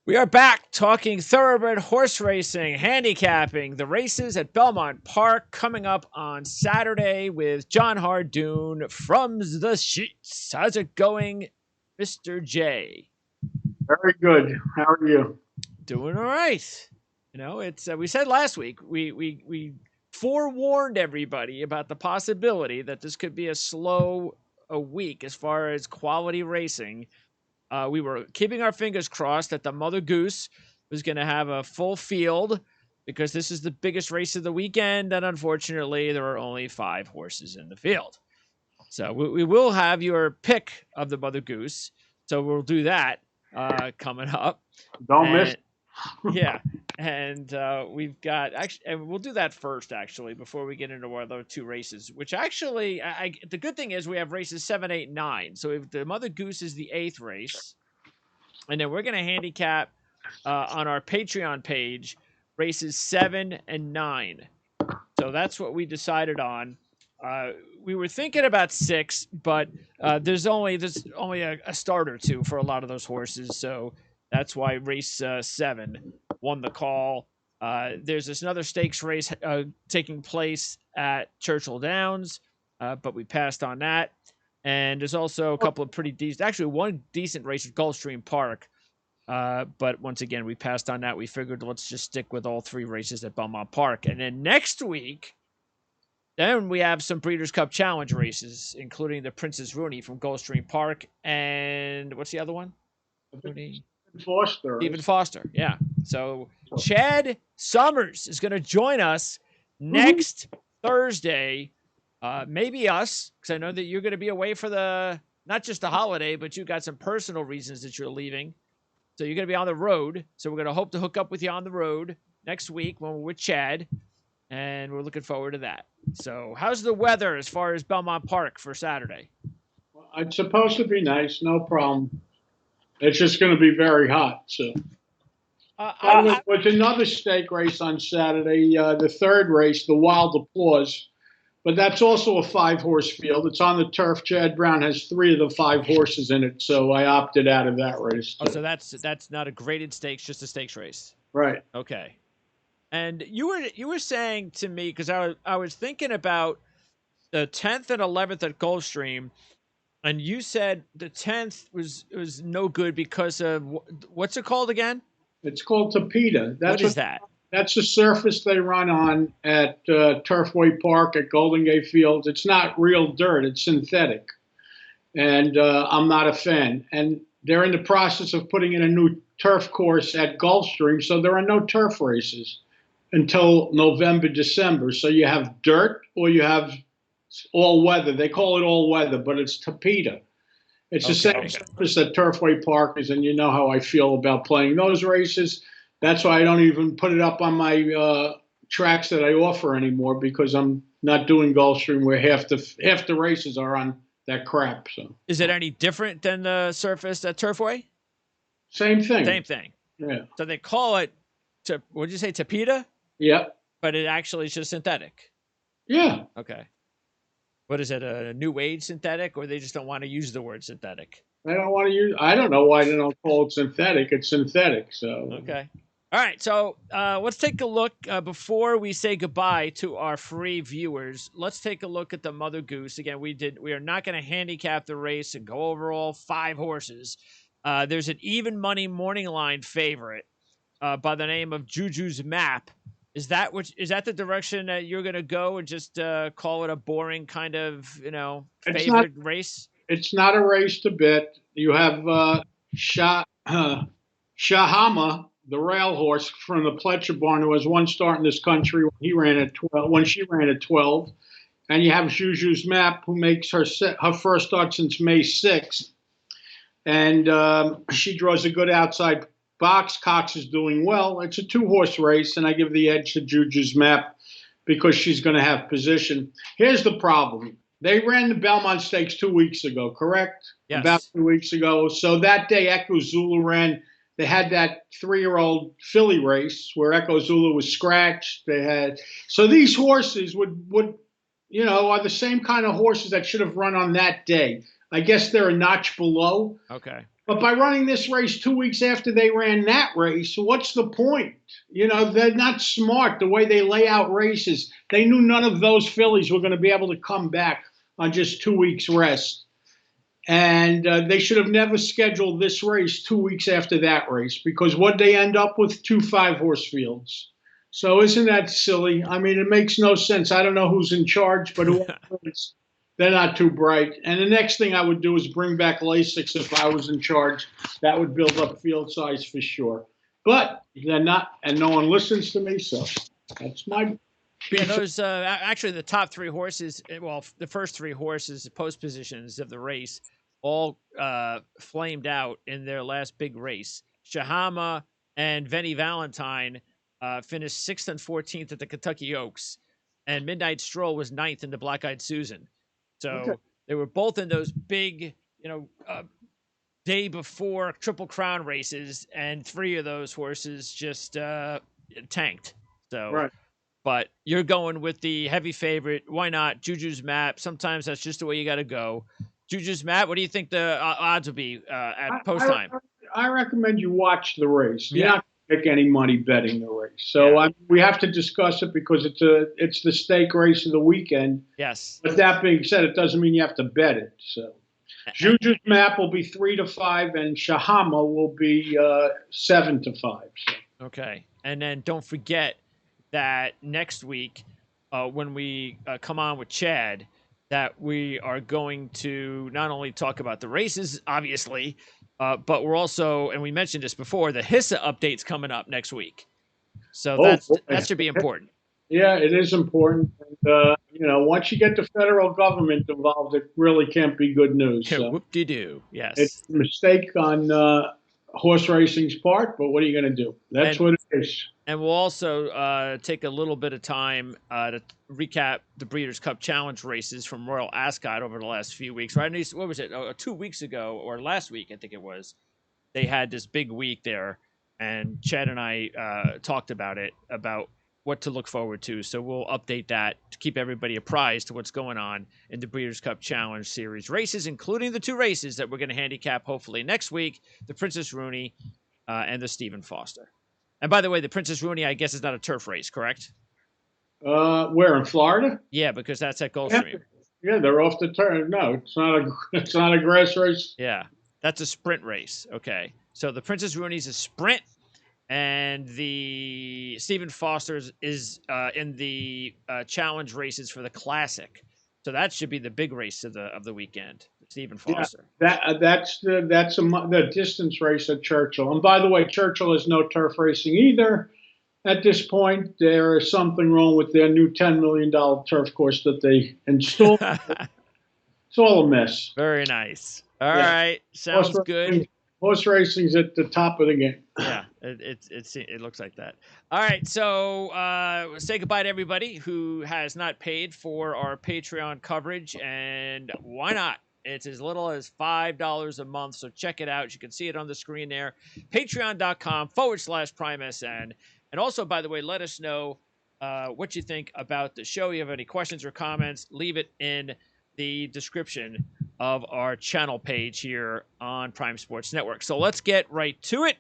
We are back talking thoroughbred horse racing, handicapping, the races at Belmont Park coming up on Saturday with Jon Hardoon from the sheets. How's it going, Mr. J? Very good. How are you? Doing all right. You know, it's we said last week we forewarned everybody about the possibility that this could be a slow a week as far as quality racing. We were keeping our fingers crossed that the Mother Goose was going to have a full field because this is the biggest race of the weekend. And unfortunately, there are only 5 horses in the field. So we will have your pick of the Mother Goose. So we'll do that coming up. Don't miss. And yeah. And we've got actually, and we'll do that first actually before we get into our other 2 races. Which actually, the good thing is we have races 7, 8, 9. So if the Mother Goose is the 8th race, and then we're going to handicap on our Patreon page races 7 and 9. So that's what we decided on. We were thinking about 6, but there's only a start or 2 for a lot of those horses. So that's why race 7 won the call. There's this another stakes race taking place at Churchill Downs, but we passed on that. And there's also a couple of pretty decent, actually one decent race at Gulfstream Park. But once again, we passed on that. We figured let's just stick with all 3 races at Belmont Park. And then next week, then we have some Breeders' Cup Challenge races, including the Princess Rooney from Gulfstream Park. And what's the other one? Rooney. Foster. Stephen Foster. Yeah. So Chad Summers is going to join us next Thursday. Maybe us, because I know that you're going to be away for not just the holiday, but you've got some personal reasons that you're leaving. So you're going to be on the road. So we're going to hope to hook up with you on the road next week when we're with Chad. And we're looking forward to that. So how's the weather as far as Belmont Park for Saturday? It's supposed to be nice, no problem. It's just going to be very hot. So, with another stake race on Saturday, the 3rd race, the Wild Applause, but that's also a 5-horse field. It's on the turf. Chad Brown has 3 of the 5 horses in it, so I opted out of that race. Oh, so that's not a graded stakes, just a stakes race. Right. Okay. And you were saying to me, because I was thinking about the 10th and 11th at Gulfstream, and you said the 10th was no good because of what's it called again? It's called Tapeta. What is that? That's the surface they run on at Turfway Park at Golden Gate Fields. It's not real dirt; it's synthetic, and I'm not a fan. And they're in the process of putting in a new turf course at Gulfstream, so there are no turf races until November, December. So you have dirt or you have all weather. They call it all weather, but it's Tapeta. It's the same surface that Turfway Park is, and you know how I feel about playing those races. That's why I don't even put it up on my tracks that I offer anymore, because I'm not doing Gulfstream where half the races are on that crap. So is it any different than the surface at Turfway? Same thing. Same thing. Yeah. So they call it what did you say, Tapeta? Yeah. But it actually is just synthetic. Yeah. Okay. What is it, a new age synthetic, or they just don't want to use the word synthetic? They don't want to use. I don't know why they don't call it synthetic. It's synthetic. So okay. All right. So let's take a look before we say goodbye to our free viewers. Let's take a look at the Mother Goose again. We are not going to handicap the race and go over all 5 horses. There's an even money morning line favorite by the name of Juju's Map. Is that the direction that you're going to go and just call it a boring kind of, favorite race? It's not a race to bet. You have Shahama, the rail horse from the Pletcher barn, who has 1 start in this country when she ran at 12. And you have Juju's Map, who makes her first start since May 6th. And she draws a good outside box. Cox is doing well. It's a 2-horse race, and I give the edge to Juju's Map because she's going to have position. Here's the problem. They ran the Belmont Stakes 2 weeks ago, correct? Yes. About 2 weeks ago. So that day, Echo Zulu ran. They had that 3-year-old filly race where Echo Zulu was scratched. So these horses would are the same kind of horses that should have run on that day. I guess they're a notch below. Okay. But by running this race 2 weeks after they ran that race, what's the point? They're not smart the way they lay out races. They knew none of those fillies were going to be able to come back on just 2 weeks rest. And they should have never scheduled this race 2 weeks after that race, because what they end up with, 2 5-horse fields. So isn't that silly? I mean, it makes no sense. I don't know who's in charge, but whoever is, they're not too bright. And the next thing I would do is bring back Lasix if I was in charge. That would build up field size for sure. But they're not, and no one listens to me, so that's my. Yeah, those actually the top three horses. Well, the first three horses, post positions of the race, all flamed out in their last big race. Shahama and Venny Valentine finished 6th and 14th at the Kentucky Oaks, and Midnight Stroll was 9th in the Black Eyed Susan. So Okay. they were both in those big, day before Triple Crown races, and 3 of those horses just tanked. So. Right. But you're going with the heavy favorite. Why not? Juju's Map. Sometimes that's just the way you got to go. Juju's Map. What do you think the odds will be at post time? I recommend you watch the race. You're Yeah. not going to make any money betting the race. So Yeah. we have to discuss it because it's the stake race of the weekend. Yes. But that being said, it doesn't mean you have to bet it. So Juju's Map will be 3-5, and Shahama will be 7-5. So. Okay. And then don't forget that next week, when we come on with Chad, that we are going to not only talk about the races, obviously, but we're also, and we mentioned this before, the HISA update's coming up next week. So that should be important. Yeah, it is important. And, once you get the federal government involved, it really can't be good news. So. Whoop-de-doo, yes. It's a mistake on horse racing's part, but what are you going to do? That's what it is. And we'll also take a little bit of time to recap the Breeders' Cup Challenge races from Royal Ascot over the last few weeks. Right? What was it? 2 weeks ago, or last week, I think it was. They had this big week there, and Chad and I talked about it, about what to look forward to. So we'll update that to keep everybody apprised to what's going on in the Breeders' Cup Challenge Series races, including the 2 races that we're going to handicap hopefully next week, the Princess Rooney and the Stephen Foster. And by the way, the Princess Rooney, I guess, is not a turf race, correct? Where, in Florida? Yeah, because that's at Gulfstream. Yeah, they're off the turn. No, it's not a grass race. Yeah, that's a sprint race. Okay, so the Princess Rooney's a sprint, and the Stephen Foster's is in the challenge races for the Classic. So that should be the big race of the weekend. Stephen Foster. Yeah, that's the distance race at Churchill. And by the way, Churchill has no turf racing either. At this point, there is something wrong with their new $10 million turf course that they installed. It's all a mess. Very nice. All right, sounds good. Horse racing's at the top of the game. Yeah, it looks like that. All right, so say goodbye to everybody who has not paid for our Patreon coverage, and why not? It's as little as $5 a month, so check it out. You can see it on the screen there. Patreon.com/PrimeSN. And also, by the way, let us know what you think about the show. If you have any questions or comments, leave it in the description of our channel page here on Prime Sports Network. So let's get right to it.